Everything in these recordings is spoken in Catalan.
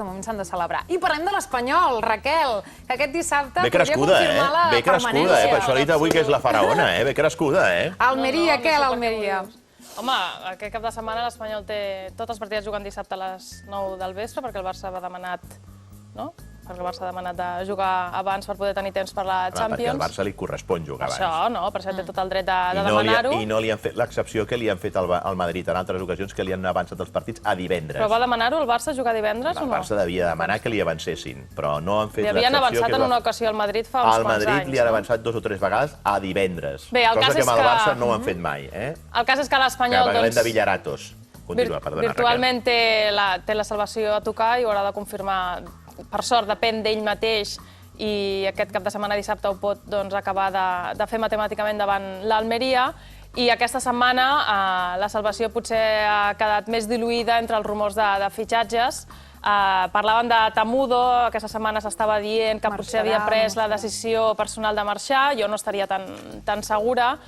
De moment s'han de celebrar. I parlem de l'Espanyol, Raquel, que aquest dissabte Bé crescuda, confirmar la Bé crescuda, permanència. Per això l'he dit avui que és la faraona, Bé crescuda, Almeria, què, l'Almeria? Home, aquest cap de setmana l'Espanyol té tots els partits jugant dissabte a les 9 del vespre, perquè el Barça ha demanat, no? Perquè el Barça ha demanat de jugar abans per poder tenir temps per la Champions. Perquè al Barça li correspon jugar abans. Això, no? Per això té tot el dret de demanar-ho. I no li han fet l'excepció que li han fet al Madrid en altres ocasions, que li han avançat els partits a divendres. Però va demanar-ho el Barça, jugar divendres o no? El Barça devia demanar que li avancessin, però no han fet l'excepció. Li havien avançat en una ocasió al Madrid fa uns quants anys. Al Madrid li han avançat 2 o 3 vegades a divendres. Bé, el cas cosa que és amb el que... Barça no ho han fet mai, El cas és que l'Espanyol, que parlem de Villaratos. Continua, perdona, virtualment té la salvació a tocar i ho haurà de confirmar. Per sort, depèn d'ell mateix i aquest cap de setmana dissabte ho pot acabar de fer matemàticament davant l'Almeria. I aquesta setmana la salvació potser ha quedat més diluïda entre els rumors de fitxatges. Parlaven de Tamudo, aquesta setmana s'estava dient que potser havia pres la decisió personal de marxar, jo no estaria tan segura.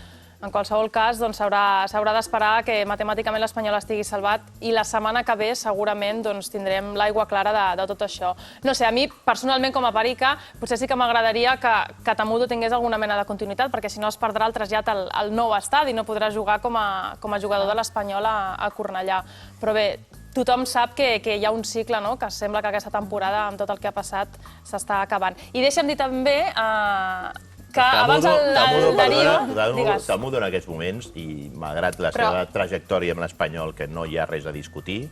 En qualsevol cas, s'haurà d'esperar que matemàticament l'Espanyol estigui salvat i la setmana que ve segurament tindrem l'aigua clara de tot això. No sé, a mi personalment com a perica potser sí que m'agradaria que Tamudo tingués alguna mena de continuïtat, perquè si no es perdrà el trasllat al nou estadi i no podrà jugar com a jugador de l'Espanyol a Cornellà. Però bé, tothom sap que hi ha un cicle, que sembla que aquesta temporada, amb tot el que ha passat, s'està acabant. I deixa'm dir també que abans el Darío... Tamudo en aquests moments, i malgrat la seva trajectòria amb l'Espanyol, que no hi ha res a discutir,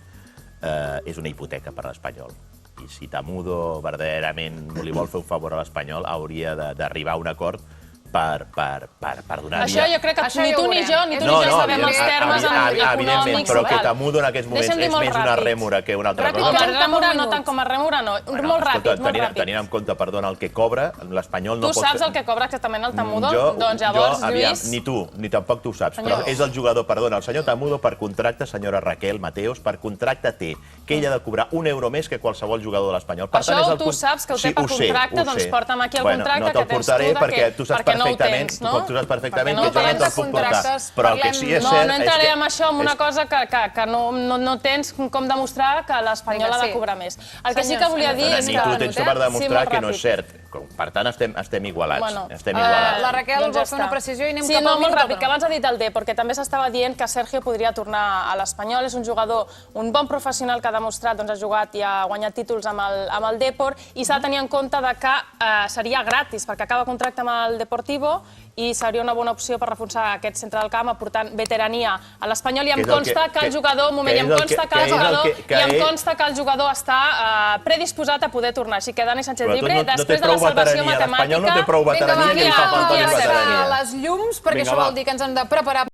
és una hipoteca per l'Espanyol. I si Tamudo verdaderament li vol fer un favor a l'Espanyol, hauria d'arribar a un acord per donar via. Això jo crec que ni tu ni jo sabem els termes econòmics. Evidentment, però que Tamudo en aquests moments és més una rèmora que una altra cosa. Home, rèmora no tant com a rèmora, no. Molt ràpid, molt ràpid. Tenint en compte, perdona, el que cobra, l'Espanyol no pot... Tu saps el que cobra exactament el Tamudo? Doncs llavors, Lluís... Ni tu, ni tampoc tu ho saps, però és el jugador, perdona, el senyor Tamudo per contracte, senyora Raquel Mateos, per contracte té que ell ha de cobrar €1 més que qualsevol jugador de l'Espanyol. Això tu saps que ho té per contracte, doncs porta'm aquí el contracte que tens tu, perquè no ho tens, no? Tu saps perfectament que jo no te'l puc portar. Però el que sí és cert... No entraré en això, en una cosa que no tens com demostrar que l'Espanyol ha de cobrar més. El que sí que volia dir és que... Ni tu tens per demostrar que no és cert. Per tant, estem igualats. La Raquel vol fer una precisió i anem cap al minut. Sí, molt ràpid, que abans ha dit el D, perquè també s'estava dient que Sergio podria tornar a l'Espanyol. És un jugador, un bon professional que ha demostrat, ha jugat i ha guanyat títols amb el Depor, i s'ha de tenir en compte que seria gratis, perquè acaba contracte amb el Deportivo i seria una bona opció per reforçar aquest centre del camp, aportant veterania a l'Espanyol. I em consta que el jugador, està predisposat a poder tornar. Així que Dani Sánchez Llibre, després de la salvació matemàtica... L'Espanyol no té prou veterania que li fa falta més veterania. Les llums, perquè això vol dir que ens hem de preparar